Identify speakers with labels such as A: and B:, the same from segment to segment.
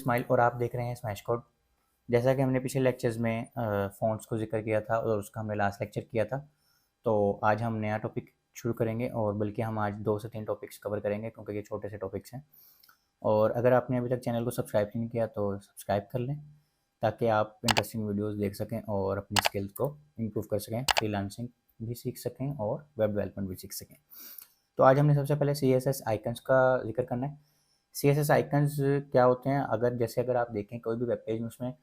A: Smile और आप देख रहे हैं स्मैश कोड। जैसा कि हमने पिछले लेक्चर्स में फ़ॉन्ट्स को ज़िक्र किया था और उसका हमने लास्ट लेक्चर किया था, तो आज हम नया टॉपिक शुरू करेंगे और बल्कि हम आज 2 से 3 टॉपिक्स कवर करेंगे क्योंकि ये छोटे से टॉपिक्स हैं। और अगर आपने अभी तक चैनल को सब्सक्राइब नहीं किया तो सब्सक्राइब कर लें, ताकि आप इंटरेस्टिंग वीडियोज़ देख सकें और अपनी स्किल्स को इम्प्रूव कर सकें, फ्रीलांसिंग भी सीख सकें और वेब डेवलपमेंट भी सीख सकें। तो आज हमने सबसे पहले CSS आइकन्स का ज़िक्र करना है। CSS आइकन्स क्या होते हैं? अगर आप देखें कोई भी वेब पेज में, उसमें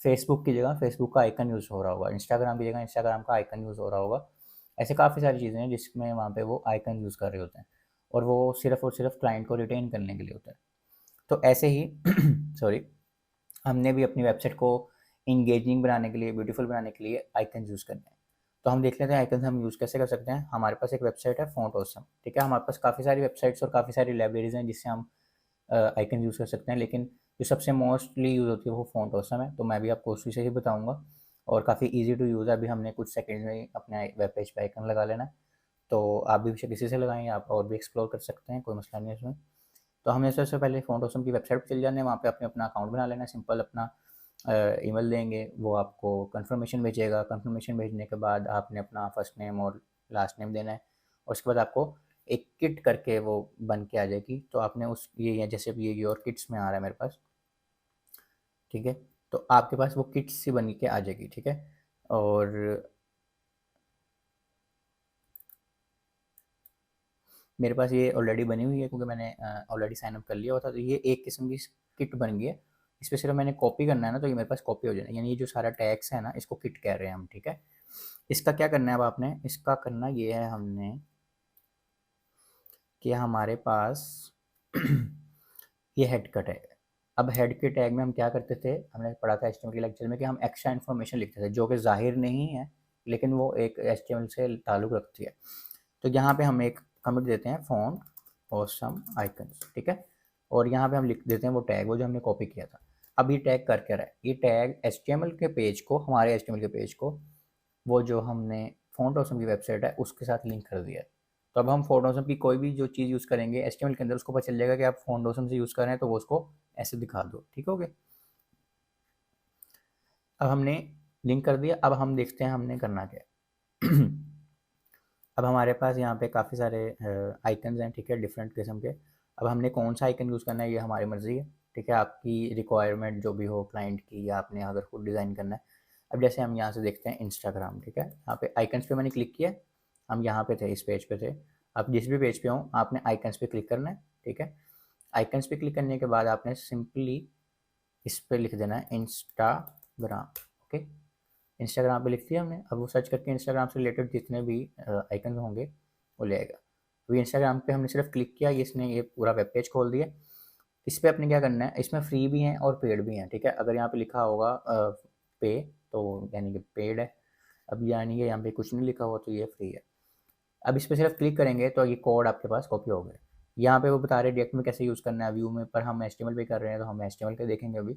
A: फेसबुक की जगह फेसबुक का आइकन यूज़ हो रहा होगा, इंस्टाग्राम की जगह इंस्टाग्राम का आइकन यूज़ हो रहा होगा। ऐसे काफ़ी सारी चीज़ें हैं जिसमें वहाँ पे वो आइकन यूज़ कर रहे होते हैं और वो सिर्फ़ और सिर्फ क्लाइंट को रिटेन करने के लिए होता है। तो ऐसे ही सॉरी, हमने भी अपनी वेबसाइट को इंगेजिंग बनाने के लिए, ब्यूटीफुल बनाने के लिए आइकन यूज़ करने हैं। तो हम देख लेते हैं आइकन हम यूज़ कैसे कर सकते हैं। हमारे पास एक वेबसाइट है फ़ॉन्ट ऑसम, ठीक है। हमारे पास काफ़ी सारी वेबसाइट्स और काफ़ी सारी लाइब्रेरीज़ हैं जिससे हम आइकन यूज़ कर सकते हैं, लेकिन जो सबसे मोस्टली यूज़ होती है वो फ़ॉन्ट ऑसम है। तो मैं भी आपको उसी से ही बताऊँगा और काफ़ी ईज़ी टू यूज़ है। अभी हमने कुछ सेकंड में ही अपने वेब पेज पे आइकन लगा लेना है, तो आप भी किसी से लगाएँ, आप और भी एक्सप्लोर कर सकते हैं, कोई मसला नहीं है इसमें। तो हमें सबसे पहले फ़ॉन्ट ऑसम की वेबसाइट पे चले जाना है, वहाँ पे अपना अकाउंट बना लेना है। सिंपल अपना ईमेल देंगे, वो आपको कंफर्मेशन भेजेगा। कंफर्मेशन भेजने के बाद आपने अपना फर्स्ट नेम और लास्ट नेम देना है और उसके बाद आपको एक किट करके वो बन के आ जाएगी। तो आपने उस ये जैसे ये योर किट्स में आ रहा है मेरे पास, ठीक है। तो आपके पास वो किट्स ही बन के आ जाएगी, ठीक है। और मेरे पास ये ऑलरेडी बनी हुई है क्योंकि मैंने ऑलरेडी साइन अप कर लिया हुआ था। तो ये एक किस्म की किट बन गई है। इस पर सिर्फ मैंने कॉपी करना है ना, तो ये मेरे पास कॉपी हो जाएगा। यानी ये जो सारा टैग्स है ना, इसको किट कह रहे हैं हम, ठीक है। इसका क्या करना है अब आपने, इसका करना ये है हमने कि हमारे पास ये हेड का टैग है। अब हेड के टैग में हम क्या करते थे, हमने पढ़ा था HTML के लेक्चर में कि हम एक्स्ट्रा इन्फॉर्मेशन लिखते थे जो कि ज़ाहिर नहीं है, लेकिन वो एक HTML से ताल्लुक़ रखती है। तो यहाँ पे हम एक कमेंट देते हैं फ़ॉन्ट ऑसम आइकन्स, ठीक है। और यहाँ पे हम लिख देते हैं वो टैग, वो जो हमने कॉपी किया था। अब ये टैग कर क्या रहा है, ये टैग HTML के पेज को, हमारे HTML के पेज को, वो जो हमने फ़ॉन्ट ऑसम की वेबसाइट है उसके साथ लिंक कर दिया है। तो अब हम फ़ॉन्ट ऑसम की कोई भी जो चीज़ यूज़ करेंगे HTML के अंदर, उसको पता चल जाएगा कि आप फ़ॉन्ट ऑसम से यूज़ कर रहे हैं, तो वो उसको ऐसे दिखा दो, ठीक हो गया। अब हमने लिंक कर दिया। अब हम देखते हैं हमने करना क्या है। अब हमारे पास यहाँ पे काफ़ी सारे आइकन्स हैं, ठीक है, डिफरेंट किस्म के। अब हमने कौन सा आइकन यूज़ करना है ये हमारी मर्ज़ी है, ठीक है। आपकी रिक्वायरमेंट जो भी हो क्लाइंट की, या आपने अगर खुद डिज़ाइन करना है। अब जैसे हम यहाँ से देखते हैं इंस्टाग्राम, ठीक है। यहाँ पे आइकन्स पे मैंने क्लिक किया, हम यहाँ पे थे, इस पेज पे थे। आप जिस भी पेज पे हो आपने आइकन्स पे क्लिक करना है, ठीक है। आइकन्स पे क्लिक करने के बाद आपने सिंपली इस पर लिख देना है इंस्टाग्राम, ओके। इंस्टाग्राम पे लिख दिया हमने। अब वो सर्च करके इंस्टाग्राम से रिलेटेड जितने भी आइकन होंगे वो ले आएगा। अभी इंस्टाग्राम पे हमने सिर्फ क्लिक किया, इसने ये पूरा वेब पेज खोल दिया। इस पर अपने क्या करना है, इसमें फ्री भी हैं और पेड भी हैं, ठीक है। अगर यहाँ पे लिखा होगा पे, तो यानी कि पेड है। अब यानी कि यहाँ पे कुछ नहीं लिखा हुआ तो ये फ्री है। अब इस पर सिर्फ क्लिक करेंगे तो ये कोड आपके पास कॉपी हो गया। यहाँ पे वो बता रहे रिएक्ट में कैसे यूज़ करना है, व्यू में, पर हम HTML पे कर रहे हैं तो हम HTML के देखेंगे अभी।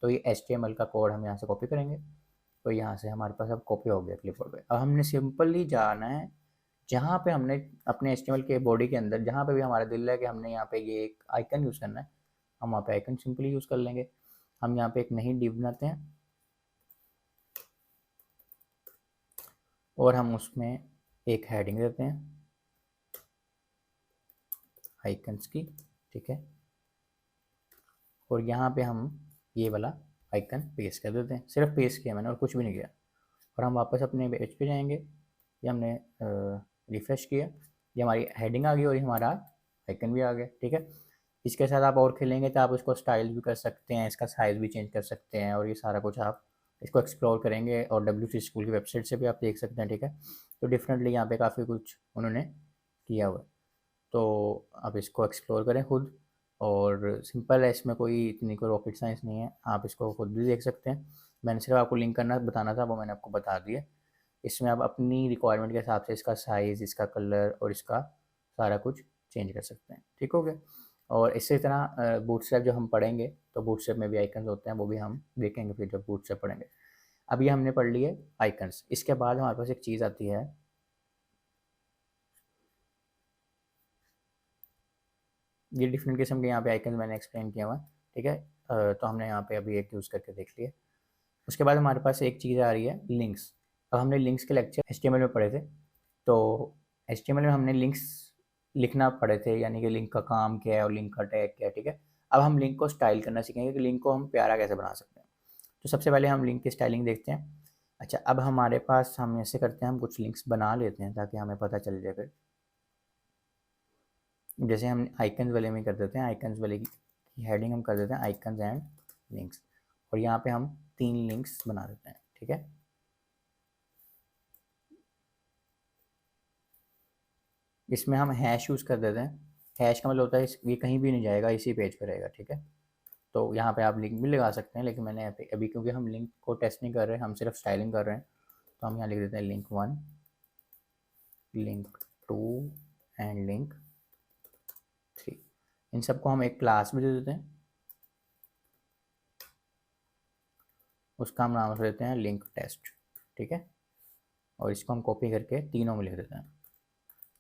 A: तो ये HTML का कोड हम यहाँ से कॉपी करेंगे, तो यहाँ से हमारे पास अब कॉपी हो गया क्लिपबोर्ड पे। अब हमने सिंपली जाना है जहाँ पे हमने अपने HTML के बॉडी के अंदर, जहाँ पे भी हमारा दिल है कि हमने यहाँ पे ये एक आइकन यूज़ करना है, हम वहाँ पे आइकन सिंपली यूज़ कर लेंगे। हम यहाँ पे एक नई डिव बनाते हैं और हम उसमें एक हेडिंग देते हैं आइकन्स की, ठीक है। और यहाँ पे हम ये वाला आइकन पेस्ट कर देते हैं। सिर्फ पेस्ट किया मैंने और कुछ भी नहीं किया। और हम वापस अपने पेज पे जाएंगे। ये हमने रिफ़्रेश किया, ये हमारी हेडिंग आ गई और ये हमारा आइकन भी आ गया, ठीक है। इसके साथ आप और खेलेंगे तो आप उसको स्टाइल भी कर सकते हैं, इसका साइज़ भी चेंज कर सकते हैं और ये सारा कुछ आप इसको एक्सप्लोर करेंगे। और WC स्कूल की वेबसाइट से भी आप देख सकते हैं, ठीक है। तो डिफरेंटली यहाँ पे काफ़ी कुछ उन्होंने किया हुआ है, तो आप इसको एक्सप्लोर करें खुद। और सिंपल है, इसमें कोई इतनी कोई रॉकेट साइंस नहीं है, आप इसको खुद भी देख सकते हैं। मैंने सिर्फ आपको लिंक करना बताना था, वो मैंने आपको बता दिया। इसमें आप अपनी रिक्वायरमेंट के हिसाब से इसका साइज़, इसका कलर और इसका सारा कुछ चेंज कर सकते हैं, ठीक हो गया। और इसी तरह बूटस्ट्रैप जो हम पढ़ेंगे, तो बूटस्ट्रैप में भी आइकन्स होते हैं, वो भी हम देखेंगे फिर जब बूटस्ट्रैप पढ़ेंगे। अब ये हमने पढ़ लिए आइकन्स। इसके बाद हमारे पास एक चीज़ आती है, ये डिफरेंट किस्म के यहाँ पे आइकन मैंने एक्सप्लेन किया हुआ है, ठीक है। तो हमने यहाँ पे अभी एक यूज़ करके देख लिया। उसके बाद हमारे पास एक चीज़ आ रही है लिंक्स। अब हमने लिंक्स के लेक्चर HTML में पढ़े थे, तो HTML में हमने लिंक्स लिखना पड़े थे, यानी कि लिंक का काम क्या है और लिंक का टैग क्या है, ठीक है। अब हम लिंक को स्टाइल करना सीखेंगे कि लिंक को हम प्यारा कैसे बना सकते हैं। तो सबसे पहले हम लिंक की स्टाइलिंग देखते हैं। अच्छा, अब हमारे पास हम ऐसे करते हैं, हम कुछ लिंक्स बना लेते हैं ताकि हमें पता चल जाए। फिर जैसे हम आइकन्स वाले में कर देते हैं, आइकन्स वाले की हेडिंग हम कर देते हैं आइकन्स एंड लिंक्स, और यहाँ पे हम 3 लिंक्स बना देते हैं, ठीक है। इसमें हम हैश यूज़ कर देते हैं। हैश का मतलब होता है ये कहीं भी नहीं जाएगा, इसी पेज पे रहेगा, ठीक है। तो यहाँ पे आप लिंक भी लगा सकते हैं, लेकिन मैंने अभी क्योंकि हम लिंक को टेस्ट नहीं कर रहे हैं, हम सिर्फ स्टाइलिंग कर रहे हैं, तो हम यहाँ लिख देते हैं लिंक 1, लिंक 2 एंड लिंक 3। इन सबको हम एक क्लास भी दे देते हैं, उसका हम नाम रख देते हैं लिंक टेस्ट, ठीक है। और इसको हम कॉपी करके तीनों में लिख देते हैं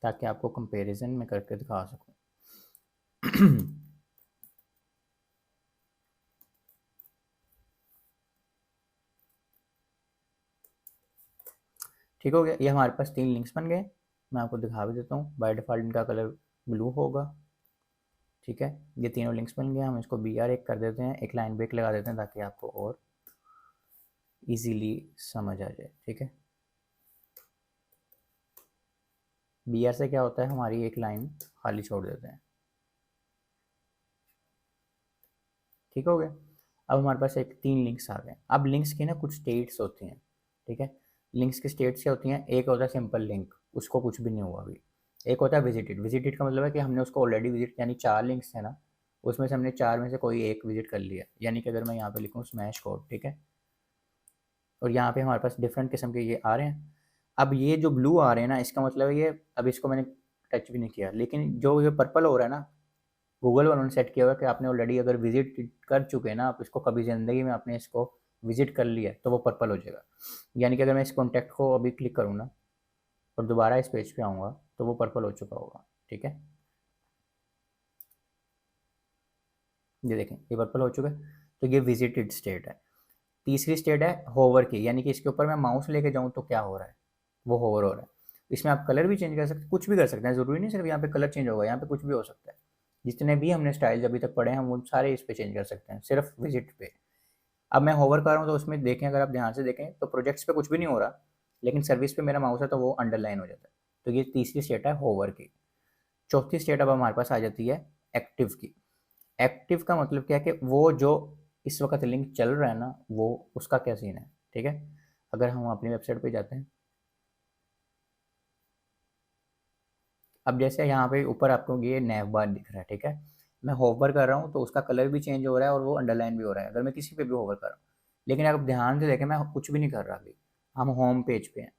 A: ताकि आपको कंपैरिजन में करके दिखा सकूं। ठीक हो गया, ये हमारे पास 3 लिंक्स बन गए। मैं आपको दिखा भी देता हूँ। बाय डिफ़ॉल्ट इनका कलर ब्लू होगा, ठीक है। ये तीनों लिंक्स बन गए। हम इसको BR1 कर देते हैं, एक लाइन ब्रेक लगा देते हैं ताकि आपको और इजीली समझ आ जाए, ठीक है। BR से क्या होता है, हमारी एक लाइन खाली छोड़ देते हैं, ठीक हो गया। अब हमारे पास एक 3 लिंक्स आ गए। अब लिंक्स की ना कुछ स्टेट्स होती हैं, ठीक है। लिंक्स की स्टेट्स क्या होती हैं, एक होता है सिंपल लिंक, उसको कुछ भी नहीं हुआ अभी। एक होता है विजिटेड। विजिटेड का मतलब है कि हमने उसको ऑलरेडी विजिट, यानी 4 लिंक्स है ना, उसमें से हमने 4 में से कोई एक विजिट कर लिया। यानी कि अगर मैं यहाँ पे लिखूँ स्मैश कोड, ठीक है, और यहाँ पे हमारे पास डिफरेंट किस्म के ये आ रहे हैं। अब ये जो ब्लू आ रहे हैं ना, इसका मतलब ये, अब इसको मैंने टच भी नहीं किया, लेकिन जो ये पर्पल हो रहा है ना, गूगल वालों ने सेट किया हुआ है कि आपने ऑलरेडी अगर विजिट कर चुके हैं ना, आप इसको कभी ज़िंदगी में आपने इसको विजिट कर लिया है, तो वो पर्पल हो जाएगा। यानी कि अगर मैं इस कॉन्टैक्ट को अभी क्लिक करूँ ना और दोबारा इस पेज पे आऊँगा, तो वो पर्पल हो चुका होगा, ठीक है। ये देखें, ये पर्पल हो चुका है, तो ये विजिटेड स्टेट है। तीसरी स्टेट है होवर की, यानी कि इसके ऊपर मैं माउस लेके जाऊँ तो क्या हो रहा है, वो होवर हो रहा है। इसमें आप कलर भी चेंज कर सकते हैं, कुछ भी कर सकते हैं, ज़रूरी नहीं सिर्फ यहाँ पे कलर चेंज होगा, यहाँ पे कुछ भी हो सकता है। जितने भी हमने स्टाइल्स अभी तक पढ़े हैं वो सारे इस पे चेंज कर सकते हैं, सिर्फ विजिट पे। अब मैं होवर कर रहा हूँ तो उसमें देखें, अगर आप ध्यान से देखें तो प्रोजेक्ट्स पे कुछ भी नहीं हो रहा, लेकिन सर्विस पे मेरा माउस है तो वो अंडरलाइन हो जाता है। तो ये तीसरी स्टेट है होवर की। चौथी स्टेट अब हमारे पास आ जाती है एक्टिव की। एक्टिव का मतलब क्या है कि वो जो इस वक्त लिंक चल रहा है ना, वो उसका क्या सीन है, ठीक है। अगर हम अपनी वेबसाइट पे जाते हैं, अब जैसे यहाँ पे ऊपर आपको ये नैव बार दिख रहा है, ठीक है। मैं होवर कर रहा हूँ तो उसका कलर भी चेंज हो रहा है और वो अंडरलाइन भी हो रहा है, अगर मैं किसी पे भी होवर कर रहा हूँ। लेकिन अगर ध्यान से देखें, मैं कुछ भी नहीं कर रहा अभी, हम होम पेज पे हैं,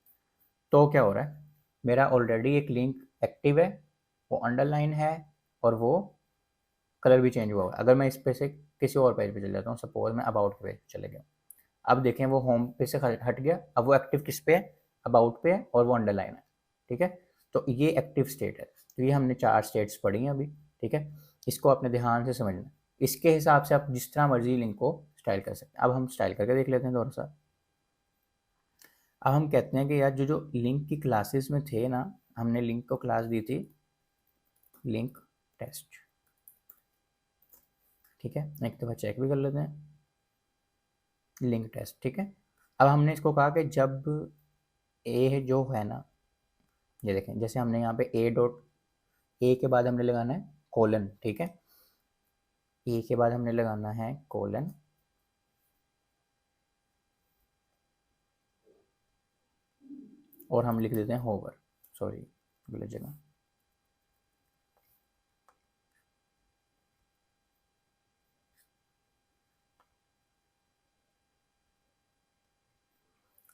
A: तो क्या हो रहा है, मेरा ऑलरेडी एक लिंक एक्टिव है, वो अंडरलाइन है, और वो कलर भी चेंज हुआ हुआ है। अगर मैं इस पे से किसी और पेज पे चले जाता हूँ, सपोज मैं अबाउट के पेज पे चले गया, अब देखें वो होम पे से हट गया, अब वो एक्टिव किस पे है, अबाउट पे है, और वो अंडरलाइन है, ठीक है। तो ये एक्टिव स्टेट है। तो ये हमने 4 स्टेट्स पढ़ी हैं अभी, ठीक है। इसको आपने ध्यान से समझना, इसके हिसाब से आप जिस तरह मर्जी लिंक को स्टाइल कर सकते हैं। अब हम स्टाइल करके देख लेते हैं थोड़ा सा। अब हम कहते हैं कि यार जो जो लिंक की क्लासेस में थे ना, हमने लिंक को क्लास दी थी लिंक टेस्ट, ठीक है। एक दफ़ा चेक भी कर लेते हैं, लिंक टेस्ट, ठीक है। अब हमने इसको कहा कि जब ए जो है ना, ये देखें, जैसे हमने यहाँ पे ए के बाद हमने लगाना है कोलन, ठीक है। ए के बाद हमने लगाना है कोलन, और हम लिख देते हैं होवर, सॉरी गलत जगह,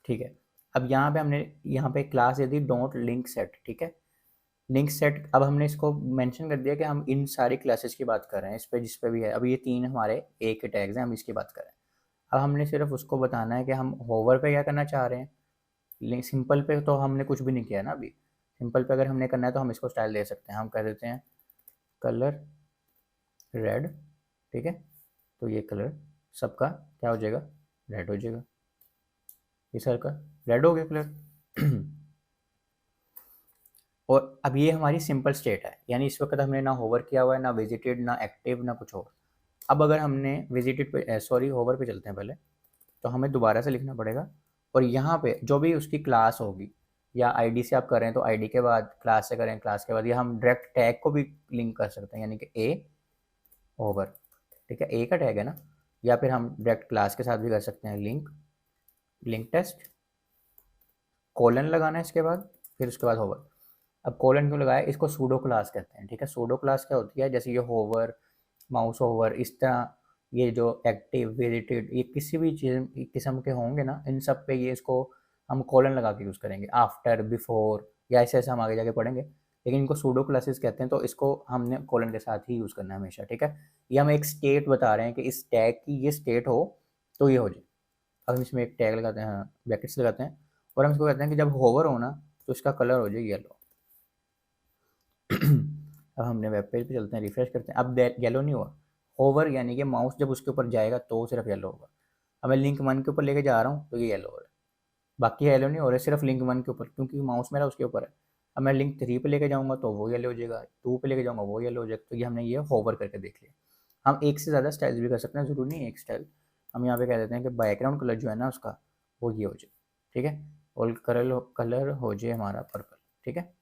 A: ठीक है। अब यहाँ पे हमने यहाँ पे class they the don't link set, ठीक है। लिंक सेट, अब हमने इसको मेंशन कर दिया कि हम इन सारी क्लासेस की बात कर रहे हैं, इस पे जिस पे भी है। अब ये 3 हमारे ए के टैग्स हैं, हम इसकी बात कर रहे हैं। अब हमने सिर्फ उसको बताना है कि हम होवर पे क्या करना चाह रहे हैं। लिंक सिंपल पे तो हमने कुछ भी नहीं किया ना अभी। सिंपल पे अगर हमने करना है तो हम इसको स्टाइल दे सकते हैं, हम कह देते हैं कलर रेड, ठीक है। तो ये कलर सबका क्या हो जाएगा, रेड हो जाएगा। ये सर का रेड हो गया कलर। और अब ये हमारी सिंपल स्टेट है, यानी इस वक्त हमने ना होवर किया हुआ है, ना विजिटेड, ना एक्टिव, ना कुछ और। अब अगर हमने विजिटेड पे सॉरी होवर पे चलते हैं पहले, तो हमें दोबारा से लिखना पड़ेगा। और यहाँ पे जो भी उसकी क्लास होगी, या आईडी से आप करें तो आईडी के बाद, क्लास से करें क्लास के बाद, या हम डायरेक्ट टैग को भी लिंक कर सकते हैं, यानी कि ए ओवर, ठीक है, ए का टैग है ना। या फिर हम डायरेक्ट क्लास के साथ भी कर सकते हैं, लिंक टेस्ट, कोलन लगाना है इसके बाद, फिर उसके बाद होवर। अब कोलन क्यों लगाया, इसको सूडो क्लास कहते हैं, ठीक है। सूडो क्लास क्या होती है, जैसे ये होवर, माउस ओवर, इस तरह ये जो एक्टिव, विजिटेड, ये किसी भी चीज़ किस्म के होंगे ना, इन सब पे ये इसको हम कोलन लगा के यूज़ करेंगे, आफ्टर, बिफोर, या ऐसे ऐसे हम आगे जाके पढ़ेंगे। लेकिन इनको सूडो क्लासेस कहते हैं, तो इसको हमने कोलन के साथ ही यूज़ करना है हमेशा, ठीक है। ये हम एक स्टेट बता रहे हैं कि इस टैग की ये स्टेट हो तो ये हो जाए। अब हम इसमें एक टैग लगाते हैं, ब्रैकेट्स लगाते हैं, और हम इसको कहते हैं कि जब होवर हो ना तो इसका कलर हो जाए येलो। अब हमने वेब पेज पे चलते हैं, रिफ्रेश करते हैं, अब येलो नहीं हुआ। होवर यानी कि माउस जब उसके ऊपर जाएगा तो सिर्फ येलो होगा। अब मैं लिंक 1 के ऊपर लेके जा रहा हूँ तो ये येलो हो रहा है, बाकी येलो नहीं हो रहा है, सिर्फ लिंक 1 के ऊपर, क्योंकि माउस मेरा उसके ऊपर है। अब मैं लिंक 3 पे लेके जाऊँगा तो वो येलो हो जाएगा, 2 पे लेके जाऊँगा वो येलो हो जाएगा। तो ये हमने ये होवर करके देख लिया। हम एक से ज़्यादा स्टाइल्स भी कर सकते हैं, ज़रूरी नहीं है एक स्टाइल। हम यहाँ पे कह देते हैं कि बैकग्राउंड कलर जो है ना उसका, वो ये हो जाए, ठीक है। और कलर हो जाए हमारा पर्पल, ठीक है।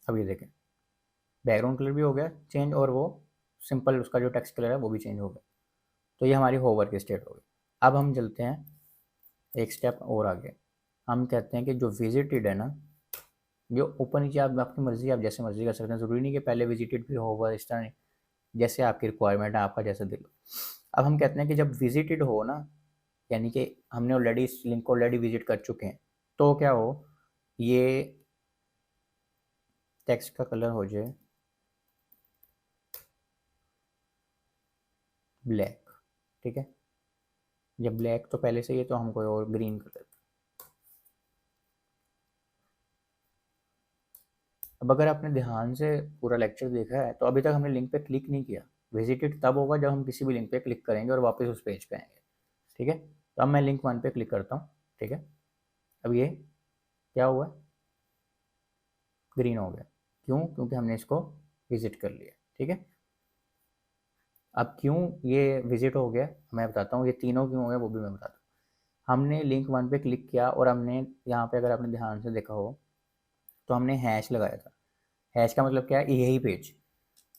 A: अब ये देखें, बैकग्राउंड कलर भी हो गया चेंज, और वो सिंपल उसका जो टेक्स्ट कलर है वो भी चेंज हो गया। तो ये हमारी होवर की स्टेट हो गई। अब हम चलते हैं एक स्टेप और आगे, हम कहते हैं कि जो विजिटेड है ना, जो ऊपर नीचे आप आपकी मर्ज़ी, आप जैसे मर्ज़ी कर सकते हैं, ज़रूरी नहीं कि पहले विजिटेड भी होवर, इस तरह नहीं, जैसे आपकी रिक्वायरमेंट है, आपका जैसा दिल हो। अब हम कहते हैं कि जब विजिटेड हो ना, यानी कि हमने ऑलरेडी इस लिंक को ऑलरेडी विजिट कर चुके हैं, तो क्या हो, ये टेक्स्ट का कलर हो जाए ब्लैक, ठीक है। जब ब्लैक तो पहले से ही है तो हम कोई और ग्रीन कर देते हैं। अब अगर आपने ध्यान से पूरा लेक्चर देखा है तो अभी तक हमने लिंक पे क्लिक नहीं किया। विजिटेड तब होगा जब हम किसी भी लिंक पे क्लिक करेंगे और वापस उस पेज पे आएंगे, ठीक है। तो अब मैं लिंक 1 पे क्लिक करता हूँ, ठीक है। अब ये क्या हुआ, ग्रीन हो गया, क्यों, क्योंकि हमने इसको विजिट कर लिया, ठीक है। अब क्यों ये विजिट हो गया मैं बताता हूँ, ये तीनों क्यों हो गया वो भी मैं बताता हूँ। हमने लिंक 1 पे क्लिक किया और हमने यहाँ पे, अगर आपने ध्यान से देखा हो, तो हमने हैश लगाया था। हैश का मतलब क्या है, यही पेज।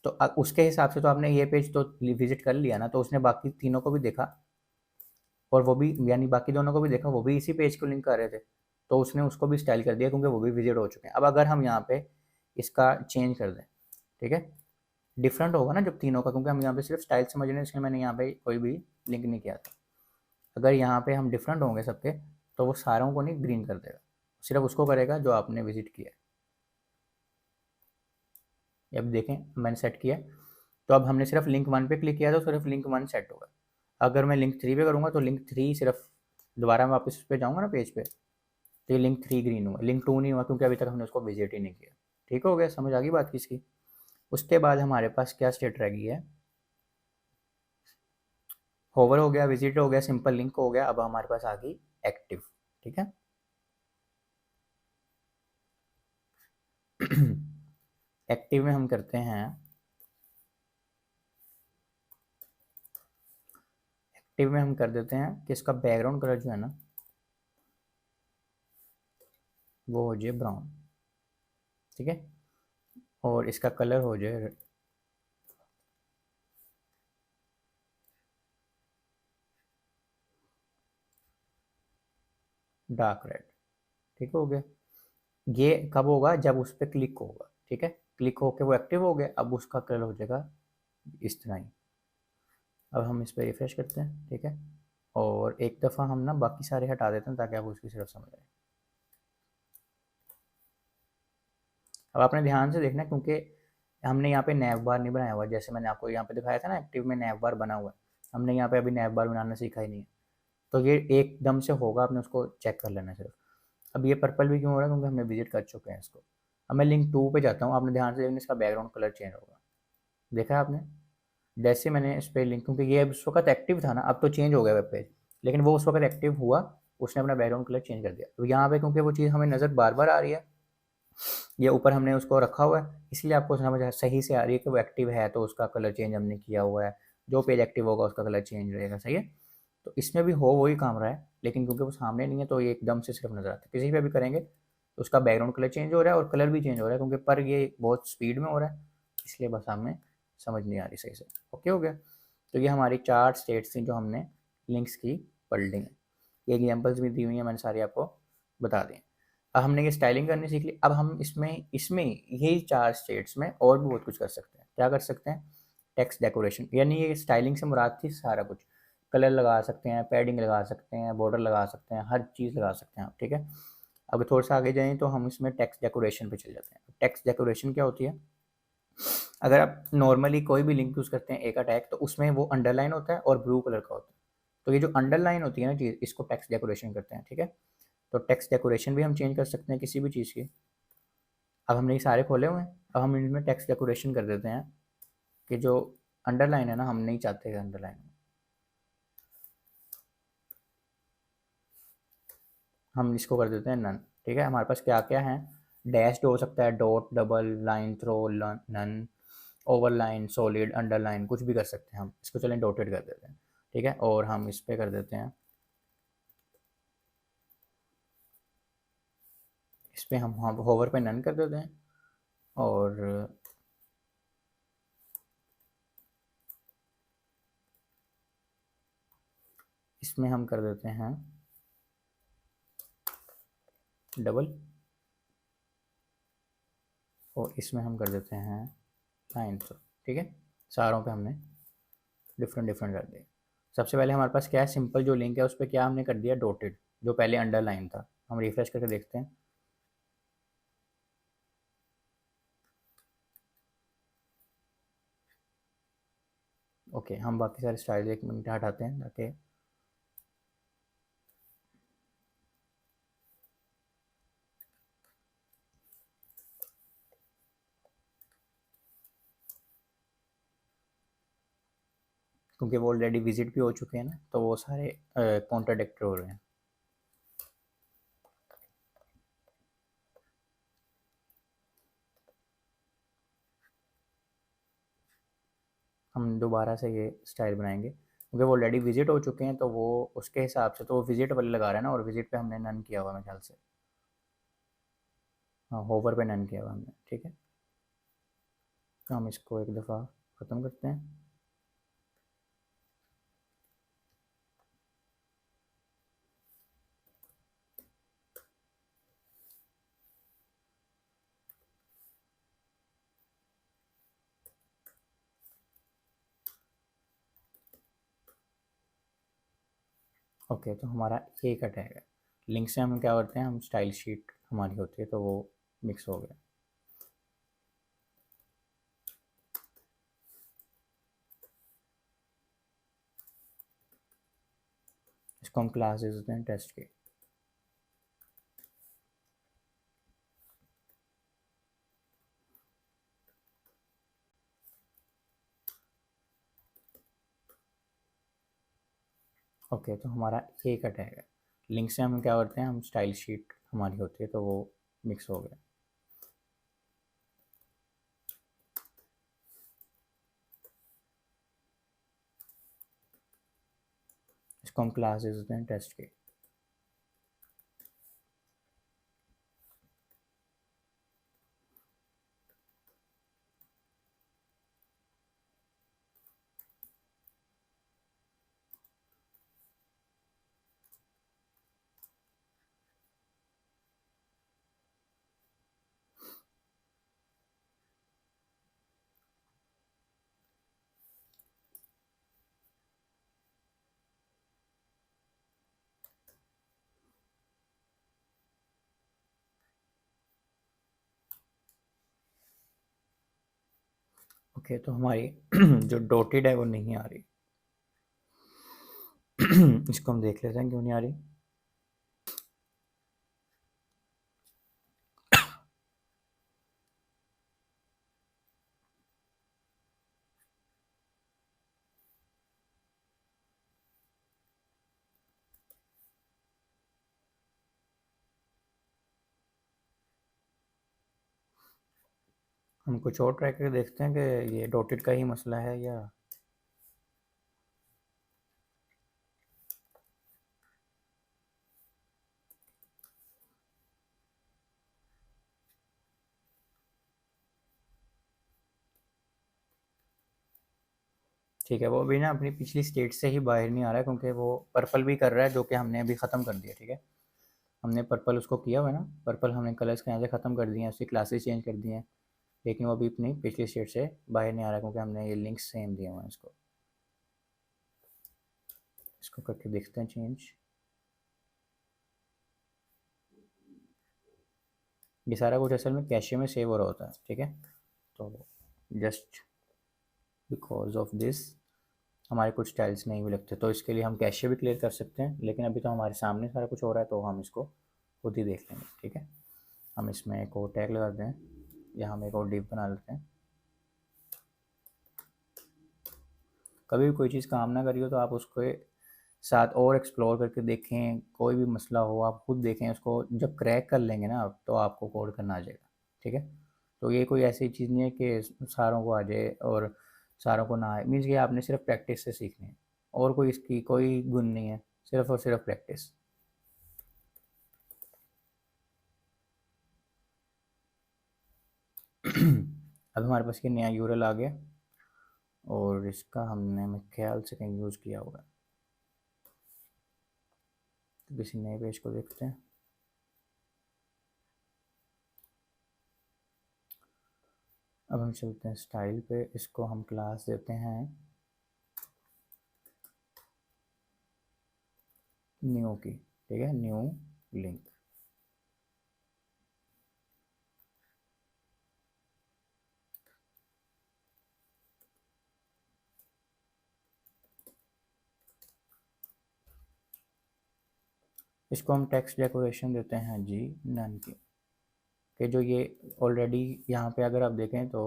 A: तो उसके हिसाब से तो आपने ये पेज तो विजिट कर लिया ना, तो उसने बाकी तीनों को भी देखा, और वो भी, यानी बाकी दोनों को भी देखा, वो भी इसी पेज को लिंक कर रहे थे, तो उसने उसको भी स्टाइल कर दिया क्योंकि वो भी विजिट हो चुके हैं। अब अगर हम यहाँ पे इसका चेंज कर दें, ठीक है, डिफरेंट होगा ना जब तीनों का, क्योंकि हम यहाँ पे सिर्फ स्टाइल समझ रहे हैं, इसलिए मैंने यहाँ पे कोई भी लिंक नहीं किया था। अगर यहाँ पे हम डिफरेंट होंगे सबके, तो वो सारों को नहीं ग्रीन कर देगा, सिर्फ उसको करेगा जो आपने विजिट किया है। अब देखें मैंने सेट किया, तो अब हमने सिर्फ लिंक 1 पे क्लिक किया तो सिर्फ लिंक 1 सेट होगा। अगर मैं लिंक 3 पे करूँगा तो लिंक 3 सिर्फ, दोबारा मैं वापस उस पे जाऊँगा ना पेज पे, तो ये लिंक 3 ग्रीन हुआ, लिंक 2 नहीं हुआ, क्योंकि अभी तक हमने उसको विजिट ही नहीं किया। ठीक हो गया, समझ आ गई बात किसकी। उसके बाद हमारे पास क्या स्टेट रह गई है, होवर हो गया, विजिट हो गया, सिंपल लिंक हो गया, अब हमारे पास आ गई एक्टिव, ठीक है। एक्टिव में हम करते हैं, एक्टिव में हम कर देते हैं कि इसका बैकग्राउंड कलर जो है ना वो हो जाए ब्राउन, ठीक है, और इसका कलर हो जाए डार्क रेड, ठीक हो गया। ये कब होगा, जब उस पर क्लिक होगा, ठीक है, क्लिक होके वो एक्टिव हो गया, अब उसका कलर हो जाएगा इस तरह ही। अब हम इस पर रिफ्रेश करते हैं, ठीक है, और एक दफ़ा हम ना बाकी सारे हटा देते हैं ताकि आपको उसकी सिर्फ समझ आए। अब आपने ध्यान से देखना, क्योंकि हमने यहाँ पे नैव बार नहीं बनाया हुआ, जैसे मैंने आपको यहाँ पे दिखाया था ना, एक्टिव में नैव बार बना हुआ है, हमने यहाँ पे अभी नैव बार बनाना सीखा ही नहीं है। तो ये एकदम से होगा, आपने उसको चेक कर लेना सिर्फ। अब ये पर्पल भी क्यों हो रहा है, क्योंकि हमने विजिट कर चुके हैं इसको। अब मैं लिंक 2 पे जाता हूँ, आपने ध्यान से देखना, इसका बैकग्राउंड कलर चेंज होगा, देखा है आपने। जैसे मैंने इस पर लिंक, क्योंकि ये अब उस वक्त एक्टिव था ना, अब तो चेंज हो गया वेब पेज, लेकिन वो उस वक्त एक्टिव हुआ, उसने अपना बैकग्राउंड कलर चेंज कर दिया। तो यहाँ पे क्योंकि वो चीज़ हमें नज़र बार बार आ रही है, ये ऊपर हमने उसको रखा हुआ है, इसलिए आपको समझ सही से आ रही है कि वो एक्टिव है, तो उसका कलर चेंज हमने किया हुआ है। जो पेज एक्टिव होगा उसका कलर चेंज रहेगा, सही है। तो इसमें भी हो वही काम रहा है, लेकिन क्योंकि वो सामने नहीं है तो ये एकदम से सिर्फ नज़र आता है। किसी पे भी करेंगे तो उसका बैकग्राउंड कलर चेंज हो रहा है और कलर भी चेंज हो रहा है, क्योंकि पर ये बहुत स्पीड में हो रहा है, इसलिए बस हमें समझ नहीं आ रही सही से। ओके हो गया। तो ये हमारी 4 स्टेट्स थी जो हमने लिंक्स की पढ़ ली हैं। ये एग्जाम्पल्स भी दी हुई हैं, मैंने सारी आपको बता दी हैं। अब हमने ये स्टाइलिंग करनी सीख ली। अब हम इसमें इसमें यही 4 स्टेट्स में और भी बहुत कुछ कर सकते हैं। क्या कर सकते हैं? टेक्स्ट डेकोरेशन, यानी ये स्टाइलिंग से मुराद थी सारा कुछ। कलर लगा सकते हैं, पैडिंग लगा सकते हैं, बॉर्डर लगा सकते हैं, हर चीज़ लगा सकते हैं आप, ठीक है। अब थोड़ा सा आगे जाएँ तो हम इसमें टेक्स्ट डेकोरेशन पे चल जाते हैं। टेक्स्ट डेकोरेशन क्या होती है? अगर आप नॉर्मली कोई भी लिंक यूज़ करते हैं ए का टैग, तो उसमें वो अंडरलाइन होता है और ब्लू कलर का होता है। तो ये जो अंडरलाइन होती है ना चीज़, इसको टेक्स्ट डेकोरेशन करते हैं, ठीक है। तो टेक्स्ट डेकोरेशन भी हम चेंज कर सकते हैं किसी भी चीज़ की। अब हमने ये सारे खोले हुए हैं, अब हम इनमें टेक्स्ट डेकोरेशन कर देते हैं कि जो अंडरलाइन है ना, हम नहीं चाहते कि अंडरलाइन, हम इसको कर देते हैं नन, ठीक है। हमारे पास क्या क्या है? डैश्ड हो सकता है, dot, double, line through, none, overline, solid, underline, कुछ भी कर सकते हैं हम। इसको चलें डॉटेड कर देते हैं, ठीक है। और हम इस पे कर देते हैं, इस पे हम होवर पे नन कर देते हैं। और इसमें हम कर देते हैं डबल, और इसमें हम कर देते हैं लाइन थ्रो, ठीक है। सारों पे हमने डिफरेंट डिफरेंट कर दिए। सबसे पहले हमारे पास क्या है? सिंपल जो लिंक है उस पर क्या हमने कर दिया? डॉटेड, जो पहले अंडरलाइन था। हम रिफ्रेश करके देखते हैं। ओके, हम बाकी सारे स्टाइल एक मिनट हटाते हैं ताकि, क्योंकि वो ऑलरेडी विजिट भी हो चुके हैं ना, तो वो सारे कॉन्ट्राडिक्ट हो रहे हैं। हम दोबारा से ये स्टाइल बनाएंगे क्योंकि वो ऑलरेडी विजिट हो चुके हैं, तो वो उसके हिसाब से तो वो विजिट वाले लगा रहे हैं ना, और विजिट पे हमने नन किया हुआ है मेरे ख्याल से। हाँ, होवर पे नन किया हुआ हमने, ठीक है। तो हम इसको एक दफ़ा ख़त्म करते हैं। ओके, तो हमारा ए का टैग है। लिंक से हम क्या करते हैं? हम स्टाइल शीट हमारी होती है, तो वो मिक्स हो गया। इसको हम क्लास दे देते हैं टेस्ट की। ओके, तो हमारा ए का टैग है। लिंक से हम क्या करते हैं? हम स्टाइल शीट हमारी होती है, तो वो मिक्स हो गया। इसको हम क्लास दे देते हैं टेस्ट की। ओके, तो हमारी जो डॉटेड है वो नहीं आ रही। इसको हम देख लेते हैं क्यों नहीं आ रही। हम कुछ और ट्राई करके देखते हैं कि ये डॉटेड का ही मसला है या ठीक है। वो अभी ना अपनी पिछली स्टेट से ही बाहर नहीं आ रहा है क्योंकि वो पर्पल भी कर रहा है जो कि हमने अभी ख़त्म कर दिया। ठीक है, हमने पर्पल उसको किया हुआ है ना, पर्पल हमने कलर्स के यहाँ से ख़त्म कर दिए हैं, उसकी क्लासेस चेंज कर दी हैं, लेकिन वो अभी अपनी पिछली स्टेट से बाहर नहीं आ रहा क्योंकि हमने ये लिंक्स सेम दिए हुए हैं इसको। इसको करके देखते हैं चेंज। ये सारा कुछ असल में कैशे में सेव हो रहा होता है। ठीक है, तो जस्ट बिकॉज ऑफ दिस हमारे कुछ स्टाइल्स नहीं भी लगते, तो इसके लिए हम कैशे भी क्लियर कर सकते हैं, लेकिन अभी तो हमारे सामने सारा कुछ हो रहा है तो हम इसको खुद ही देख लेंगे। ठीक है, हम इसमें एक और टैग लगाते हैं या हम एक और डिव बना लेते हैं। कभी भी कोई चीज़ काम ना करी हो तो आप उसको साथ और एक्सप्लोर करके देखें, कोई भी मसला हो आप खुद देखें उसको, जब क्रैक कर लेंगे ना तो आपको कोड करना आ जाएगा। ठीक है, तो ये कोई ऐसी चीज़ नहीं है कि सारों को आ जाए और सारों को ना आए, मीन्स कि आपने सिर्फ प्रैक्टिस से सीखनी है और कोई इसकी कोई गुण नहीं है, सिर्फ और सिर्फ प्रैक्टिस। अब हमारे पास ये नया यूरल आ गया और इसका हमने मेरे ख्याल से कहीं यूज़ किया हुआ है, तो किसी नए पेज को देखते हैं। अब हम चलते हैं स्टाइल पे, इसको हम क्लास देते हैं न्यू की। ठीक है, न्यू लिंक। इसको हम टेक्स्ट डेकोरेशन देते हैं जी नन की, कि जो ये ऑलरेडी यहाँ पे अगर आप देखें तो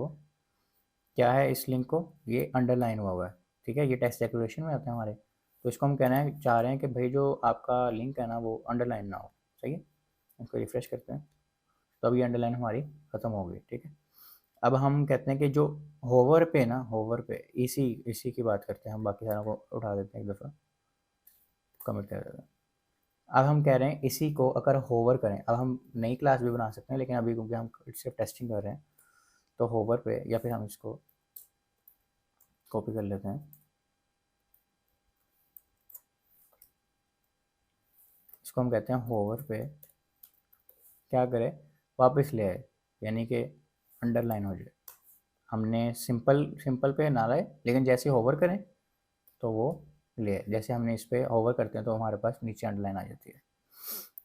A: क्या है, इस लिंक को ये अंडरलाइन हुआ हुआ है। ठीक है, ये टेक्स्ट डेकोरेशन में आता है हमारे, तो इसको हम कहना है चाह रहे हैं कि भाई जो आपका लिंक है ना वो अंडरलाइन ना हो। सही है, इसको रिफ्रेश करते हैं तो अब ये अंडरलाइन हमारी ख़त्म हो गई। ठीक है, अब हम कहते हैं कि जो होवर पे ना, होवर पे इसी इसी की बात करते हैं हम, बाकी सारों को उठा देते हैं एक दफ़ा, कमिट कर देते हैं। अब हम कह रहे हैं इसी को अगर होवर करें, अब हम नई क्लास भी बना सकते हैं लेकिन अभी क्योंकि हम सिर्फ टेस्टिंग कर रहे हैं तो होवर पे, या फिर हम इसको कॉपी कर लेते हैं, इसको हम कहते हैं होवर पे क्या करे, वापस ले आए, यानी कि अंडरलाइन हो जाए। हमने सिंपल सिंपल पे ना लाए लेकिन जैसे होवर करें तो वो ले आए, जैसे हमने इस पे होवर करते हैं तो हमारे पास नीचे अंडरलाइन आ जाती है।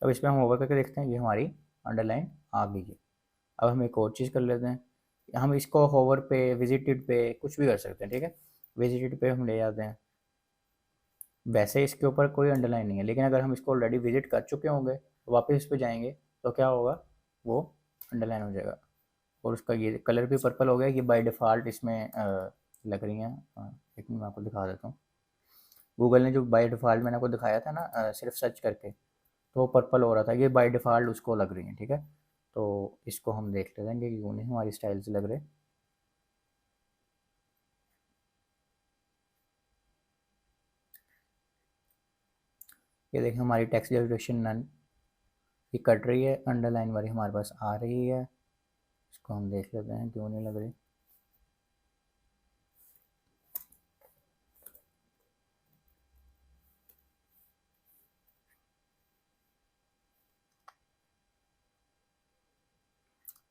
A: अब इस पर हम होवर करके देखते हैं, ये हमारी अंडरलाइन आ गई है। अब हम एक और चीज़ कर लेते हैं, हम इसको होवर पे विजिटेड पे कुछ भी कर सकते हैं। ठीक है, विजिटेड पे हम ले जाते हैं, वैसे इसके ऊपर कोई अंडरलाइन नहीं है लेकिन अगर हम इसको ऑलरेडी विजिट कर चुके होंगे तो वापस इस पे जाएंगे तो क्या होगा, वो अंडरलाइन हो जाएगा और उसका ये कलर भी पर्पल हो गया। ये बाय डिफ़ॉल्ट इसमें लग रही हैं। एक मिनट मैं आपको दिखा देता हूँ, गूगल ने जो बाय डिफ़ॉल्ट मैंने आपको दिखाया था ना, सिर्फ सर्च करके, तो वो पर्पल हो रहा था, ये बाय डिफ़ॉल्ट उसको लग रही है। ठीक है, तो इसको हम देख लेते हैं कि क्यों नहीं हमारी स्टाइल से लग रहे। ये देखें हमारी टेक्स्ट जनरेशन नन, ये कट रही है, अंडरलाइन वाली हमारे पास आ रही है। इसको हम देख लेते हैं क्यों नहीं लग रही।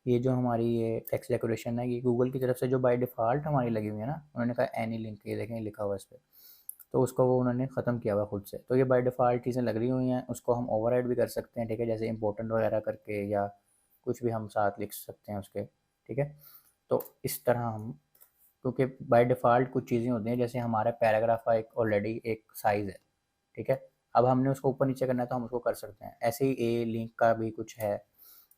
A: ये जो हमारी ये टेक्स्ट डेकोरेशन है ये गूगल की तरफ से जो बाय डिफ़ॉल्ट हमारी लगी हुई है ना, उन्होंने कहा एनी लिंक, ये देखें लिखा हुआ है इस पर, तो उसको वो उन्होंने ख़त्म किया हुआ खुद से, तो ये बाय डिफ़ॉल्ट चीज़ें लग रही हुई हैं, उसको हम ओवरराइड भी कर सकते हैं। ठीक है, जैसे इंपॉर्टेंट वगैरह करके या कुछ भी हम साथ लिख सकते हैं उसके। ठीक है, तो इस तरह हम, क्योंकि बाय डिफ़ॉल्ट कुछ चीज़ें होती हैं जैसे हमारा पैराग्राफ का एक ऑलरेडी एक साइज़ है। ठीक है, अब हमने उसको ऊपर नीचे करना है तो हम उसको कर सकते हैं, ऐसे ही ए लिंक का भी कुछ है,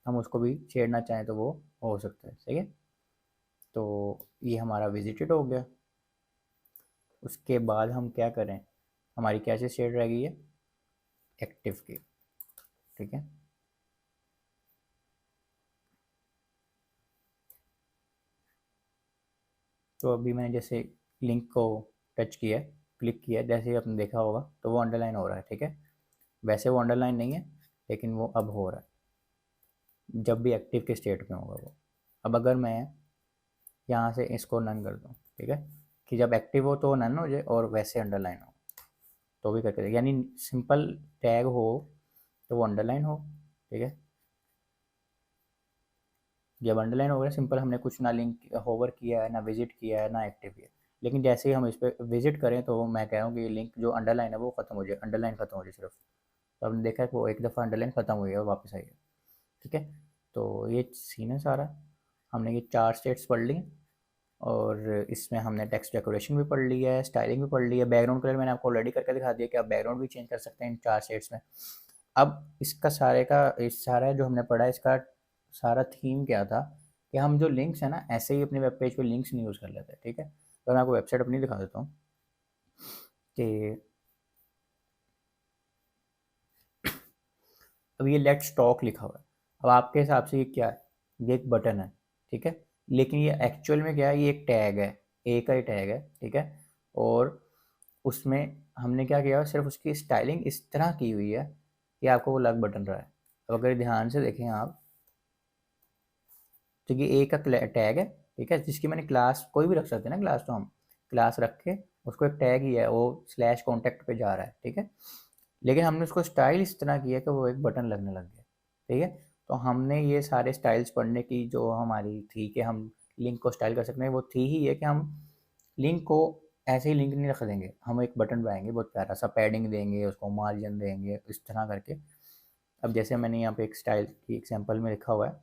A: हम उसको भी छेड़ना चाहें तो वो हो सकता है। सही है, तो ये हमारा विजिटेड हो गया। उसके बाद हम क्या करें, हमारी क्या चीज़ शेड रह गई है, एक्टिव की। ठीक है, तो अभी मैंने जैसे लिंक को टच किया, क्लिक किया, जैसे ही आपने देखा होगा तो वो अंडरलाइन हो रहा है, ठीक है। वैसे वो अंडरलाइन नहीं है, लेकिन वो अब हो रहा है जब भी एक्टिव के स्टेट में होगा वो। अब अगर मैं यहाँ से इसको नन कर दूँ, ठीक है, कि जब एक्टिव हो तो नन हो जाए और वैसे अंडरलाइन हो तो भी करके, यानी सिंपल टैग हो तो वो अंडरलाइन हो, ठीक है। जब अंडरलाइन हो गया सिंपल, हमने कुछ ना लिंक होवर किया है, ना विजिट किया है, ना एक्टिव किया, लेकिन जैसे ही हम इस पर विजिट करें तो मैं कह रहा हूँ कि लिंक जो अंडरलाइन है वो खत्म हो जाए, अंडरलाइन खत्म हो जाए सिर्फ। तो आपने देखा है कि वो एक दफ़ा अंडरलाइन खत्म हुई है और वापस आई है, ठीक है। तो ये सीन है सारा। हमने ये 4 स्टेट्स पढ़ ली और इसमें हमने टेक्स्ट डेकोरेशन भी पढ़ लिया है, स्टाइलिंग भी पढ़ ली है, बैकग्राउंड कलर मैंने आपको ऑलरेडी करके दिखा दिया कि आप बैकग्राउंड भी चेंज कर सकते हैं इन 4 स्टेट्स में। अब इसका सारे का इस सारा जो हमने पढ़ा है, इसका सारा थीम क्या था कि हम जो लिंक्स है ना, ऐसे ही अपने वेब पेज पे लिंक्स नहीं यूज़ कर लेते, ठीक है। तो मैं आपको वेबसाइट अपनी दिखा देता हूँ कि अब ये लेट्स टॉक लिखा हुआ है। अब आपके हिसाब से ये क्या है? ये एक बटन है, ठीक है, लेकिन ये एक्चुअल में क्या है, ये एक टैग है, ए का ही टैग है, ठीक है। और उसमें हमने क्या किया, सिर्फ उसकी स्टाइलिंग इस तरह की हुई है कि आपको वो लग बटन रहा है। अब अगर ध्यान से देखें आप, तो ये ए का टैग है, ठीक है, जिसकी मैंने क्लास कोई भी रख सकते हैं ना, क्लास तो हम क्लास रख के उसको एक टैग ही है, वो स्लैश कॉन्टैक्ट पे जा रहा है, ठीक है। लेकिन हमने उसको स्टाइल इस तरह किया कि वो एक बटन लगने लग गया, ठीक है। तो हमने ये सारे स्टाइल्स पढ़ने की जो हमारी थी कि हम लिंक को स्टाइल कर सकते हैं, वो थी ही है कि हम लिंक को ऐसे ही लिंक नहीं रख देंगे, हम एक बटन बनाएंगे बहुत प्यारा सा, पैडिंग देंगे उसको, मार्जिन देंगे इस तरह करके। अब जैसे मैंने यहाँ पे एक स्टाइल की एग्जांपल में लिखा हुआ है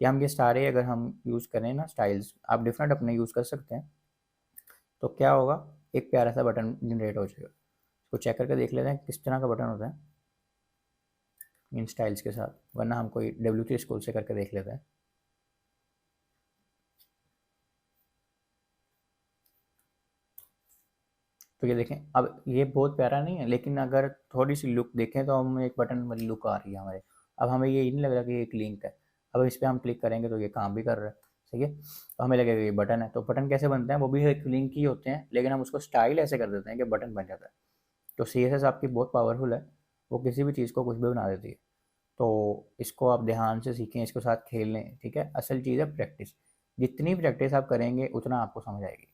A: कि हम ये सारे अगर हम यूज़ करें ना स्टाइल्स, आप डिफरेंट अपने यूज़ कर सकते हैं, तो क्या होगा, एक प्यारा सा बटन जनरेट हो जाएगा। इसको चेक करके देख लेते हैं किस तरह का बटन होता है इन स्टाइल्स के साथ, वरना हम कोई W3 स्कूल से करके देख लेते हैं। तो ये देखें, अब ये बहुत प्यारा नहीं है, लेकिन अगर थोड़ी सी लुक देखें तो हमें एक बटन वाली लुक आ रही है हमारे। अब हमें ये नहीं लग रहा कि ये एक लिंक है। अब इस पर हम क्लिक करेंगे तो ये काम भी कर रहा है, सही है। तो हमें लगेगा ये बटन है। तो बटन कैसे बनते हैं, वो भी एक लिंक ही होते हैं, लेकिन हम उसको स्टाइल ऐसे कर देते हैं कि बटन बन जाता है। तो CSS आपकी बहुत पावरफुल है, वो किसी भी चीज़ को कुछ भी बना देती है। तो इसको आप ध्यान से सीखें, इसके साथ खेल लें, ठीक है। असल चीज़ है प्रैक्टिस, जितनी प्रैक्टिस आप करेंगे उतना आपको समझ आएगी।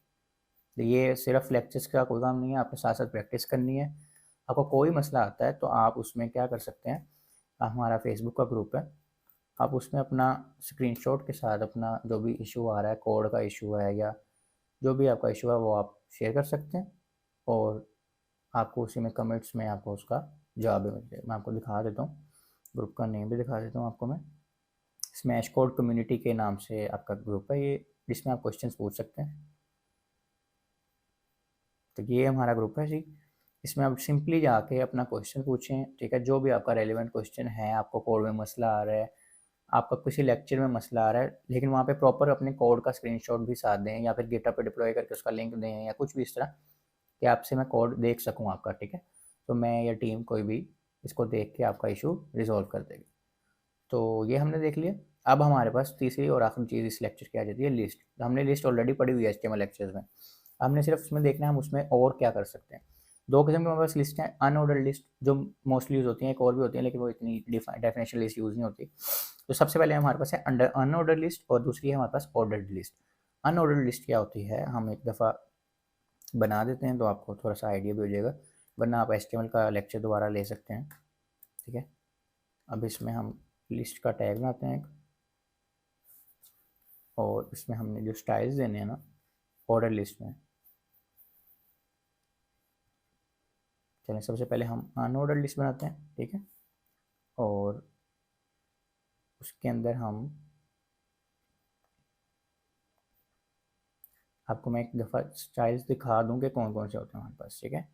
A: तो ये सिर्फ लेक्चर्स का कोई काम नहीं है, आपको साथ साथ प्रैक्टिस करनी है। आपको कोई मसला आता है तो आप उसमें क्या कर सकते हैं, हमारा फेसबुक का ग्रुप है, आप उसमें अपना स्क्रीनशॉट के साथ अपना जो भी इशू आ रहा है, कोड का इशू है या जो भी आपका इशू है, वो आप शेयर कर सकते हैं और आपको उसी में कमेंट्स में आपको उसका जवाब भी मिल जाएगा। मैं आपको दिखा देता हूँ, ग्रुप का नेम भी दिखा देता हूँ आपको मैं। स्मैश कोड कम्युनिटी के नाम से आपका ग्रुप है ये, जिसमें आप क्वेश्चंस पूछ सकते हैं। तो ये हमारा ग्रुप है जी, इसमें आप सिंपली जाके अपना क्वेश्चन पूछें, ठीक है। जो भी आपका रेलिवेंट क्वेश्चन है, आपको कोड में मसला आ रहा है, आपका किसी लेक्चर में मसला आ रहा है, लेकिन वहाँ पे प्रॉपर अपने कोड का स्क्रीनशॉट भी साथ दें, या फिर गिटहब पे डिप्लॉय करके उसका लिंक दें, या कुछ भी इस तरह कि आपसे मैं कोड देख सकूँ आपका, ठीक है। तो मैं या टीम कोई भी इसको देख के आपका इशू रिजॉल्व कर देगी। तो ये हमने देख लिया। अब हमारे पास तीसरी और आखिरी चीज़ इस लेक्चर की आ जाती है, लिस्ट। तो हमने लिस्ट ऑलरेडी पढ़ी हुई है HTML लेक्चर्स में, हमने सिर्फ उसमें देखना है हम उसमें और क्या कर सकते हैं। दो किस्म की हमारे पास लिस्ट हैं, अनऑर्डर्ड लिस्ट जो मोस्टली यूज़ होती हैं, एक और भी होती है लेकिन वो इतनी डेफिनेशन लिस्ट यूज़ नहीं होती। तो सबसे पहले हमारे पास है अंडर अनऑर्डर्ड लिस्ट, और दूसरी है हमारे पास ऑर्डर्ड लिस्ट। अनऑर्डर्ड लिस्ट क्या होती है, हम एक दफ़ा बना देते हैं तो आपको थोड़ा सा आइडिया भी हो जाएगा, वरना आप HTML का लेक्चर दोबारा ले सकते हैं, ठीक है। अब इसमें हम लिस्ट का टैग बनाते हैं और इसमें हमने जो स्टाइल्स देने हैं ना ऑर्डर लिस्ट में, चलें सबसे पहले हम अनऑर्डर लिस्ट बनाते हैं, ठीक है। और उसके अंदर हम, आपको मैं एक दफ़ा स्टाइल्स दिखा दूँ कि कौन कौन से होते हैं हमारे पास, ठीक है।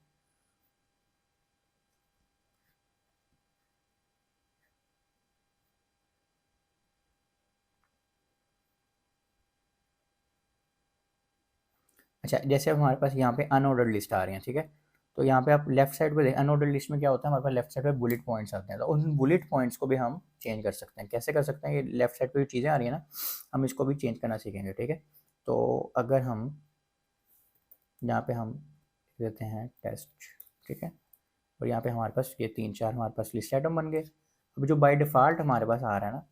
A: अच्छा, जैसे अब हमारे पास यहाँ पे अनऑर्डर्ड लिस्ट आ रही हैं, ठीक है। तो यहाँ पे आप लेफ्ट साइड पे देखें, अनऑर्डर्ड लिस्ट में क्या होता है, हमारे पास लेफ्ट साइड पे बुलेट पॉइंट्स आते हैं। तो उन बुलेट पॉइंट्स को भी हम चेंज कर सकते हैं। कैसे कर सकते हैं, ये लेफ्ट साइड पे जो चीज़ें आ रही हैं ना, हम इसको भी चेंज करना सीखेंगे, ठीक है। तो अगर हम यहाँ पे हम देते हैं टेस्ट, ठीक है। और यहाँ पे हमारे पास ये 3-4 हमारे पास लिस्ट आइटम बन गए। अब जो बाय डिफ़ॉल्ट हमारे पास आ रहा है ना,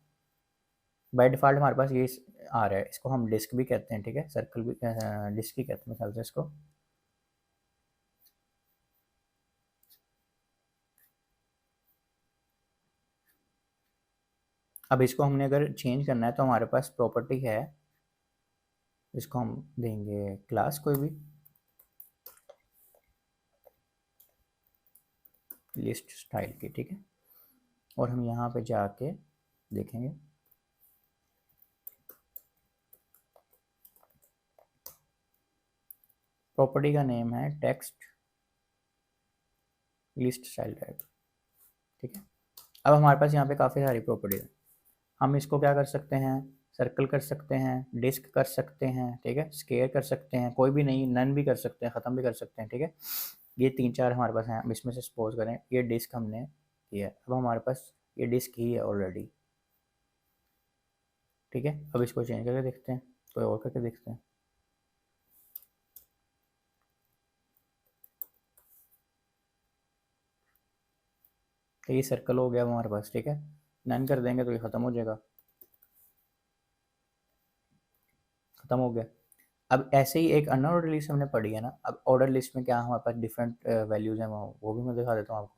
A: बाय डिफ़ॉल्ट हमारे पास ये आ रहा है, इसको हम डिस्क भी कहते हैं, ठीक है, सर्कल भी डिस्क ही कहते हैं ख्याल से इसको। अब इसको हमने अगर चेंज करना है तो हमारे पास प्रॉपर्टी है, इसको हम देंगे क्लास कोई भी, लिस्ट स्टाइल की, ठीक है। और हम यहाँ पे जाके देखेंगे, प्रॉपर्टी का नेम है टेक्स्ट लिस्ट स्टाइल टाइप, ठीक है। अब हमारे पास यहाँ पे काफ़ी सारी प्रॉपर्टी है, हम इसको क्या कर सकते हैं, सर्कल कर सकते हैं, डिस्क कर सकते हैं, ठीक है, स्केयर कर सकते हैं, कोई भी नहीं, नन भी कर सकते हैं, ख़त्म भी कर सकते हैं, ठीक है। ये 3-4 हमारे पास हैं। अब इसमें से सपोज करें ये डिस्क हमने किया है, अब हमारे पास ये डिस्क ही है ऑलरेडी, ठीक है। अब इसको चेंज करके देखते हैं, कोई और करके देखते हैं। तो ये सर्कल हो गया हमारे पास, ठीक है। नन कर देंगे तो ये ख़त्म हो जाएगा, ख़त्म हो गया। अब ऐसे ही एक अनऑर्डर लिस्ट हमने पढ़ी है ना, अब ऑर्डर लिस्ट में क्या हमारे पास डिफरेंट वैल्यूज़ हैं, वो भी मैं दिखा देता हूँ आपको।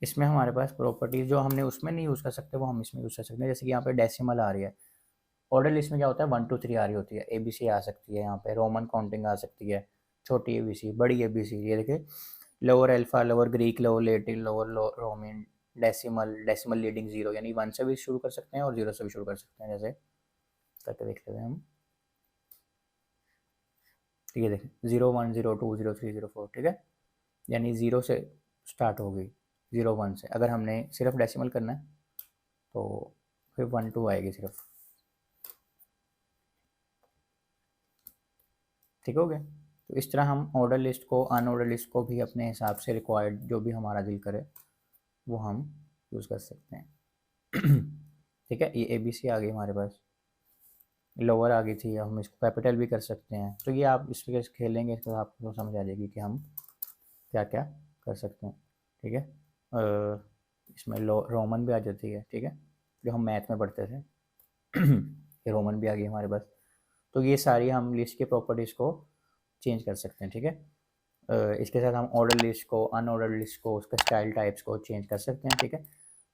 A: इसमें हमारे पास प्रॉपर्टीज़ जो हमने उसमें नहीं यूज़ कर सकते वो हम इसमें यूज़ कर सकते हैं। जैसे कि यहाँ पे डेसिमल आ रही है, ऑर्डर लिस्ट में क्या होता है 1 2 3 आ रही होती है, ABC आ सकती है, यहाँ पे रोमन काउंटिंग आ सकती है, छोटी ABC, बड़ी ABC, ये देखिए lower alpha, lower Greek, lower Latin, lower Roman, decimal, decimal leading 0, यानी 1 से भी शुरू कर सकते हैं और 0 से भी शुरू कर सकते हैं, जैसे करके देख लेते हैं हम। ठीक है, देखें 0 1 0 2 0 3 0 4, ठीक है, यानी 0 से स्टार्ट हो गई, 0 1 से। अगर हमने सिर्फ डेसिमल करना है तो फिर 1 2 आएगी सिर्फ, ठीक हो गया। तो इस तरह हम ऑर्डर लिस्ट को, अनऑर्डर लिस्ट को भी अपने हिसाब से रिक्वायर्ड जो भी हमारा दिल करे वो हम यूज़ कर सकते हैं। ठीक है, ये ABC आ गई हमारे पास, लोअर आ गई थी, हम इसको कैपिटल भी कर सकते हैं। तो ये आप इस पर खेलेंगे तो आपको समझ आ जाएगी कि हम क्या क्या कर सकते हैं, ठीक है। इसमें रोमन भी आ जाती है, ठीक है, जो हम मैथ में पढ़ते थे। ये रोमन भी आ गई हमारे पास। तो ये सारी हम लिस्ट के प्रॉपर्टीज़ को चेंज कर सकते हैं, ठीक है। इसके साथ हम ऑर्डर लिस्ट को, अनऑर्डर लिस्ट को, उसके स्टाइल टाइप्स को चेंज कर सकते हैं, ठीक है।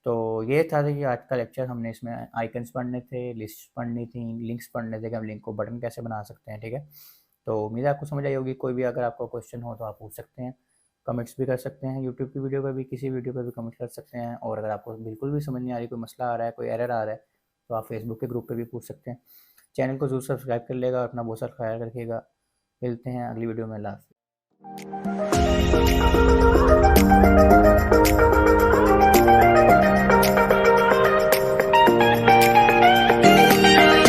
A: तो ये था कि आज का लेक्चर हमने इसमें आइकन्स पढ़ने थे, लिस्ट पढ़नी थी, लिंक्स पढ़ने थे कि हम लिंक को बटन कैसे बना सकते हैं, ठीक है। तो उम्मीद है आपको समझ आई होगी। कोई भी अगर आपको क्वेश्चन हो तो आप पूछ सकते हैं, कमेंट्स भी कर सकते हैं, यूट्यूब की वीडियो पर भी, किसी वीडियो पर भी कमेंट कर सकते हैं। और अगर आपको बिल्कुल भी समझ नहीं आ रही, कोई मसला आ रहा है, कोई एरर आ रहा है, तो आप फेसबुक के ग्रुप पर भी पूछ सकते हैं। चैनल को जरूर सब्सक्राइब कर लेगा और अपना बहुत सारा ख्याल रखिएगा। मिलते हैं अगली वीडियो में, अल्लाह हाफ़िज़।